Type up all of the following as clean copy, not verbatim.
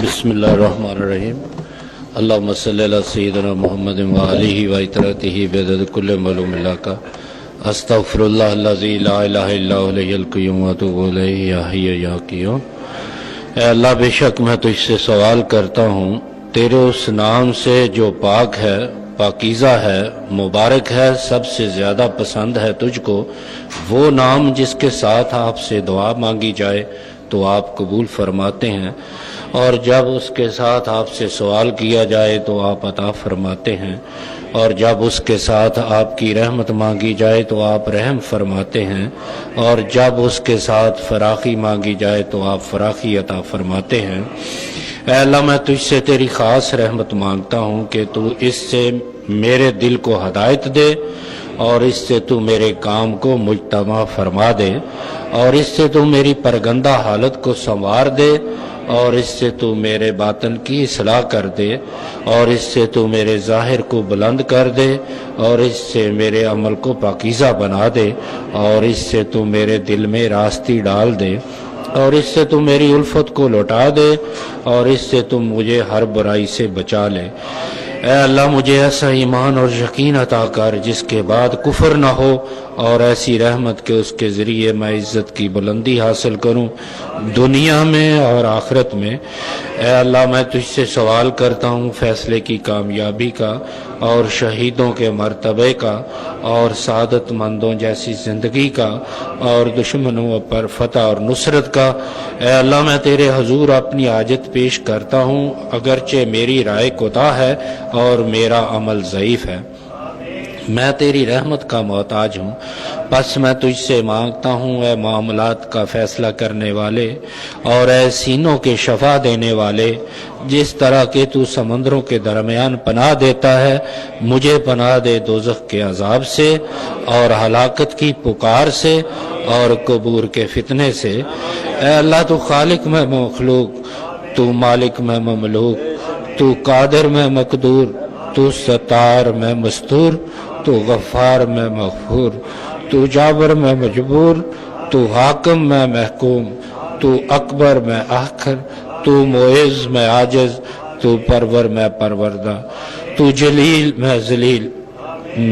بسم اللہ الرحمن الرحیم اللہم صلی علی سیدنا محمد و آلہ و اطرتہ بعدد کل معلوم اللہ کا استغفر اللہ الذی لا الہ الا هو الحی القیوم و اتوب الیہ یا حی یا قیوم۔ اے اللہ، بے شک میں تجھ سے سوال کرتا ہوں تیرے اس نام سے جو پاک ہے، پاکیزہ ہے، مبارک ہے، سب سے زیادہ پسند ہے تجھ کو، وہ نام جس کے ساتھ آپ سے دعا مانگی جائے تو آپ قبول فرماتے ہیں، اور جب اس کے ساتھ آپ سے سوال کیا جائے تو آپ عطا فرماتے ہیں، اور جب اس کے ساتھ آپ کی رحمت مانگی جائے تو آپ رحم فرماتے ہیں، اور جب اس کے ساتھ فراخی مانگی جائے تو آپ فراخی عطا فرماتے ہیں۔ اے اللہ، میں تجھ سے تیری خاص رحمت مانگتا ہوں کہ تو اس سے میرے دل کو ہدایت دے، اور اس سے تو میرے کام کو مجتمع فرما دے، اور اس سے تو میری پرگندہ حالت کو سنوار دے، اور اس سے تو میرے باطن کی اصلاح کر دے، اور اس سے تو میرے ظاہر کو بلند کر دے، اور اس سے میرے عمل کو پاکیزہ بنا دے، اور اس سے تو میرے دل میں راستی ڈال دے، اور اس سے تو میری الفت کو لوٹا دے، اور اس سے تو مجھے ہر برائی سے بچا لے۔ اے اللہ، مجھے ایسا ایمان اور یقین عطا کر جس کے بعد کفر نہ ہو، اور ایسی رحمت کہ اس کے ذریعے میں عزت کی بلندی حاصل کروں دنیا میں اور آخرت میں۔ اے اللہ، میں تجھ سے سوال کرتا ہوں فیصلے کی کامیابی کا، اور شہیدوں کے مرتبے کا، اور سعادت مندوں جیسی زندگی کا، اور دشمنوں پر فتح اور نصرت کا۔ اے اللہ، میں تیرے حضور اپنی حاجت پیش کرتا ہوں، اگرچہ میری رائے کوتاہ ہے اور میرا عمل ضعیف ہے، میں تیری رحمت کا محتاج ہوں، بس میں تجھ سے مانگتا ہوں اے معاملات کا فیصلہ کرنے والے، اور اے سینوں کے شفا دینے والے، جس طرح کہ تو سمندروں کے درمیان پناہ دیتا ہے، مجھے پناہ دے دوزخ کے عذاب سے، اور ہلاکت کی پکار سے، اور قبور کے فتنے سے۔ اے اللہ، تو خالق میں مخلوق، تو مالک میں مملوک، تو قادر میں مقدور، تو ستار میں مستور، تو غفار میں مغفور، تو جابر میں مجبور، تو حاکم میں محکوم، تو اکبر میں آخر، تو معز میں عاجز، تو پرور میں پروردہ، تو جلیل میں ذلیل۔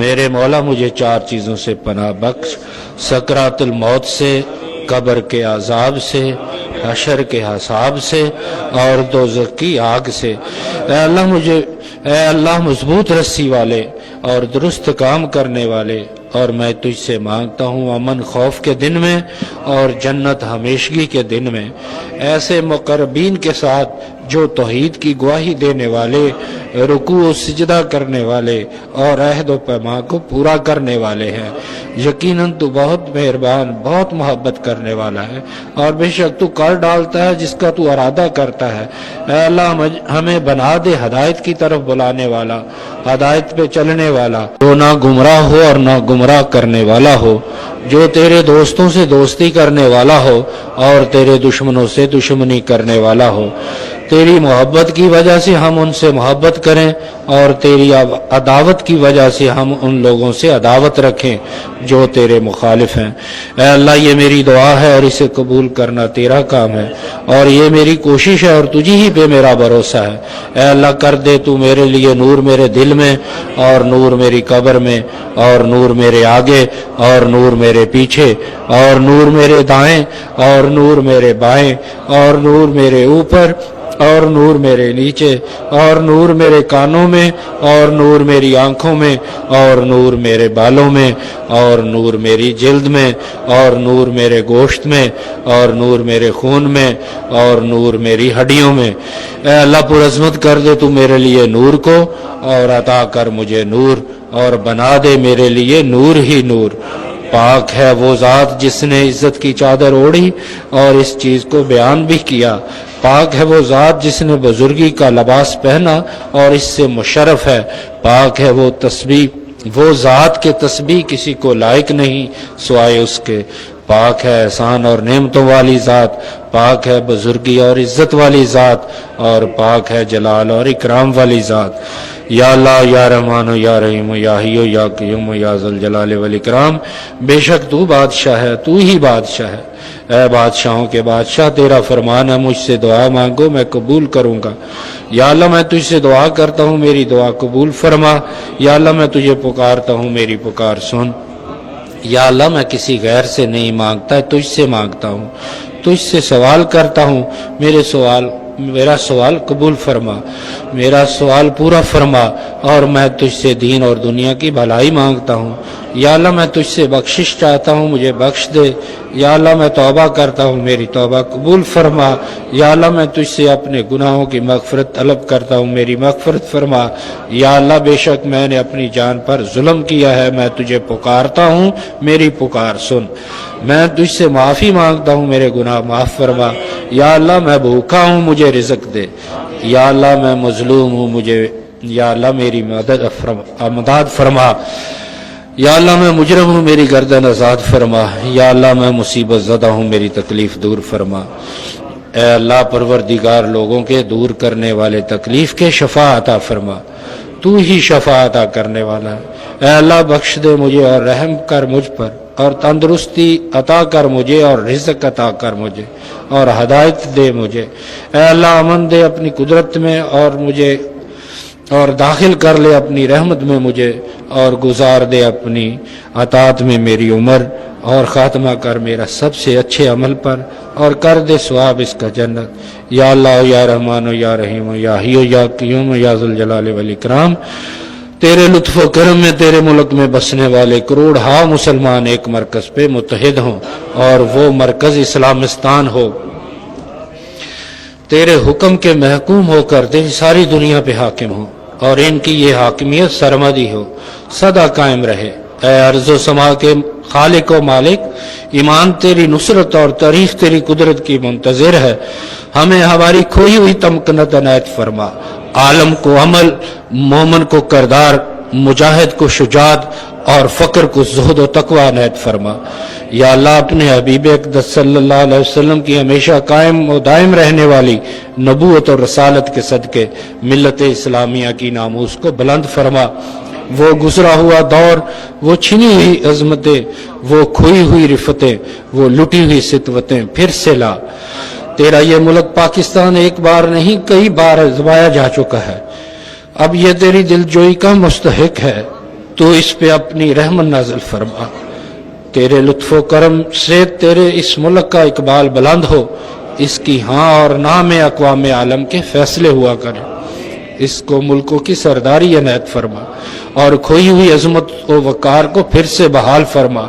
میرے مولا، مجھے چار چیزوں سے پناہ بخش، سکرات الموت سے، قبر کے عذاب سے، حشر کے حساب سے، اور دوزخ کی آگ سے۔ اے اللہ مضبوط رسی والے اور درست کام کرنے والے، اور میں تجھ سے مانگتا ہوں امن خوف کے دن میں اور جنت ہمیشگی کے دن میں، ایسے مقربین کے ساتھ جو توحید کی گواہی دینے والے، رکوع و سجدہ کرنے والے، اور عہد و پیمان کو پورا کرنے والے ہیں۔ یقیناً تو بہت مہربان، بہت محبت کرنے والا ہے، اور بے شک تو کر ڈالتا ہے جس کا تو ارادہ کرتا ہے۔ اے اللہ، ہمیں بنا دے ہدایت کی طرف بلانے والا، ہدایت پہ چلنے والا، جو نہ گمراہ ہو اور نہ گمراہ کرنے والا ہو، جو تیرے دوستوں سے دوستی کرنے والا ہو اور تیرے دشمنوں سے دشمنی کرنے والا ہو۔ تیری محبت کی وجہ سے ہم ان سے محبت کریں، اور تیری عداوت کی وجہ سے ہم ان لوگوں سے عداوت رکھیں جو تیرے مخالف ہیں۔ اے اللہ، یہ میری دعا ہے اور اسے قبول کرنا تیرا کام ہے، اور یہ میری کوشش ہے اور تجھی ہی پہ میرا بھروسہ ہے۔ اے اللہ، کر دے تو میرے لیے نور میرے دل میں، اور نور میری قبر میں، اور نور میرے آگے، اور نور میرے پیچھے، اور نور میرے دائیں، اور نور میرے بائیں، اور نور میرے اوپر، اور نور میرے نیچے، اور نور میرے کانوں میں، اور نور میری آنکھوں میں، اور نور میرے بالوں میں، اور نور میری جلد میں، اور نور میرے گوشت میں، اور نور میرے خون میں، اور نور میری ہڈیوں میں۔ اے اللہ، پر عظمت کر دے تو میرے لیے نور کو، اور عطا کر مجھے نور، اور بنا دے میرے لیے نور ہی نور۔ پاک ہے وہ ذات جس نے عزت کی چادر اوڑھی اور اس چیز کو بیان بھی کیا، پاک ہے وہ ذات جس نے بزرگی کا لباس پہنا اور اس سے مشرف ہے، پاک ہے وہ ذات کے تسبیح کسی کو لائق نہیں سوائے اس کے، پاک ہے احسان اور نعمتوں والی ذات، پاک ہے بزرگی اور عزت والی ذات، اور پاک ہے جلال اور اکرام والی ذات۔ یا اللہ یا رحمان یا رحیم یا حی یا قیوم یا ذل جلال والاکرام، بے شک تو بادشاہ ہے، تو ہی بادشاہ ہے۔ اے بادشاہوں کے بادشاہ، تیرا فرمان ہے مجھ سے دعا مانگو میں قبول کروں گا۔ یا اللہ میں تجھ سے دعا کرتا ہوں، میری دعا قبول فرما۔ یا اللہ میں تجھے پکارتا ہوں، میری پکار سن۔ یا اللہ میں کسی غیر سے نہیں مانگتا، تجھ سے مانگتا ہوں، تجھ سے سوال کرتا ہوں، میرا سوال قبول فرما، میرا سوال پورا فرما، اور میں تجھ سے دین اور دنیا کی بھلائی مانگتا ہوں۔ یا اللہ میں تجھ سے بخشش چاہتا ہوں، مجھے بخش دے۔ یا اللہ میں توبہ کرتا ہوں، میری توبہ قبول فرما۔ یا اللہ میں تجھ سے اپنے گناہوں کی مغفرت طلب کرتا ہوں، میری مغفرت فرما۔ یا اللہ بے شک میں نے اپنی جان پر ظلم کیا ہے، میں تجھے پکارتا ہوں، میری پکار سن۔ میں تجھ سے معافی مانگتا ہوں، میرے گناہ معاف فرما۔ یا اللہ میں بھوکا ہوں، مجھے رزق دے۔ یا اللہ میں مظلوم ہوں، یا اللہ میری مدد فرما۔ یا اللہ میں مجرم ہوں، میری گردن آزاد فرما۔ یا اللہ میں مصیبت زدہ ہوں، میری تکلیف دور فرما۔ اے اللہ پروردگار لوگوں کے دور کرنے والے تکلیف کے شفا عطا فرما، تو ہی شفا عطا کرنے والا ہے۔ اے اللہ بخش دے مجھے اور رحم کر مجھ پر، اور تندرستی عطا کر مجھے، اور رزق عطا کر مجھے، اور ہدایت دے مجھے۔ اے اللہ امن دے اپنی قدرت میں اور داخل کر لے اپنی رحمت میں مجھے، اور گزار دے اپنی عطاعت میں میری عمر، اور خاتمہ کر میرا سب سے اچھے عمل پر، اور کر دے ثواب اس کا جنت۔ یا اللہ یا رحمان یا رحیم یا حی یا قیوم یا ذل جلال والاکرام، تیرے لطف و کرم میں تیرے ملک میں بسنے والے کروڑ ہا مسلمان ایک مرکز پہ متحد ہوں، اور وہ مرکز اسلامستان ہو، تیرے حکم کے محکوم ہو کر تیری ساری دنیا پہ حاکم ہو، اور ان کی یہ حاکمیت سرمدی ہو، سدا قائم رہے۔ اے ارض و سما کے خالق و مالک، ایمان تیری نصرت اور تاریخ تیری قدرت کی منتظر ہے، ہمیں ہماری کھوئی ہوئی تمکنت عنایت فرما۔ عالم کو عمل، مومن کو کردار، مجاہد کو شجاعت، اور فقر کو زہد و تقوی عنایت فرما۔ یا اللہ اپنے حبیب اقدس صلی اللہ علیہ وسلم کی ہمیشہ قائم و دائم رہنے والی نبوت اور رسالت کے صدقے ملت اسلامیہ کی ناموس کو بلند فرما۔ وہ گزرا ہوا دور، وہ چھنی ہوئی عظمتیں، وہ کھوئی ہوئی رفتیں، وہ لٹی ہوئی ستوتیں پھر سے لا۔ تیرا یہ ملک پاکستان ایک بار نہیں کئی بار آزمایا جا چکا ہے، اب یہ تیری دل جوئی کا مستحق ہے، تو اس پہ اپنی رحمت نازل فرما۔ تیرے لطف و کرم سے تیرے اس ملک کا اقبال بلند ہو، اس کی ہاں اور نہ میں اقوام عالم کے فیصلے ہوا کریں، اس کو ملکوں کی سرداری عنایت فرما، اور کھوئی ہوئی عظمت و وقار کو پھر سے بحال فرما۔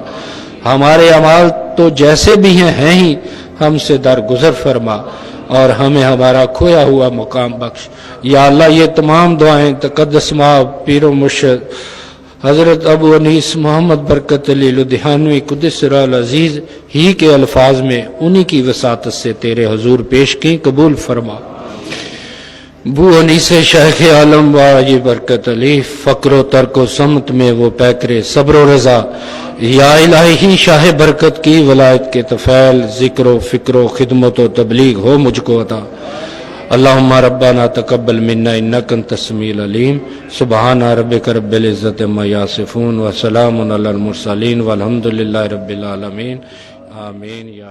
ہمارے اعمال تو جیسے بھی ہیں ہی، ہم سے درگزر فرما، اور ہمیں ہمارا کھویا ہوا مقام بخش۔ یا اللہ یہ تمام دعائیں تقدس ماں پیر و مرشد حضرت ابو انیس محمد برکت علی لدھیانوی قدس سرہ العزیز ہی کے الفاظ میں انہی کی وساطت سے تیرے حضور پیش کی، قبول فرما۔ بو انیس شیخ عالم واجی برکت علی، فقر و ترک و سمت میں وہ پیکرے صبر و رضا، یا الہی شاہ برکت کی ولایت کے طفیل، ذکر و فکر و خدمت و تبلیغ ہو مجھ کو عطا۔ اللہم ربنا تقبل منا انک انت السمیع العلیم، سبحان ربک رب العزت عما یصفون، وسلام علی المرسلین، والحمد للہ رب العالمین، آمین یا